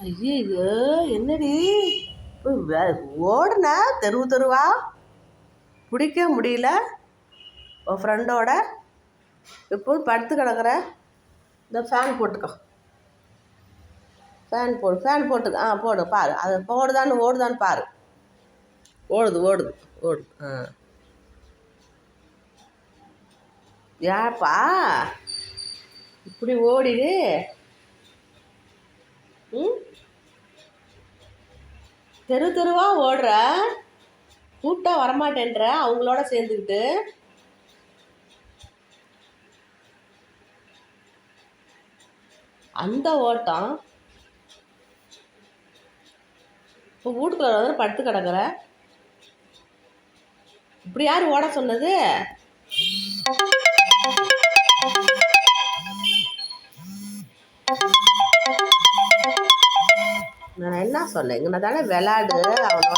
ஐயோ என்னடி ஓடுன தெருவா பிடிக்க முடியல உன் ஃப்ரெண்டோட எப்போதும் படுத்து கிடக்குற. இந்த ஃபேன் போட்டுக்கோ, ஃபேன் போட்டுக்க. போடு, பாரு அது ஓடுதான்னு பாரு. ஓடுது. ஏப்பா இப்படி ஓடிடு? தெருவா ஓடுற, கூப்பிட்டா வரமாட்டேன்ற அவங்களோட சேர்ந்துக்கிட்டு. அந்த ஓட்டம் இப்போ வீட்டுக்குள்ள வந்து படுத்து கிடக்குற. இப்படி யார் ஓட சொன்னது? நான் என்ன சொன்னேன்? இங்கே தானே விளாடு அவனோட.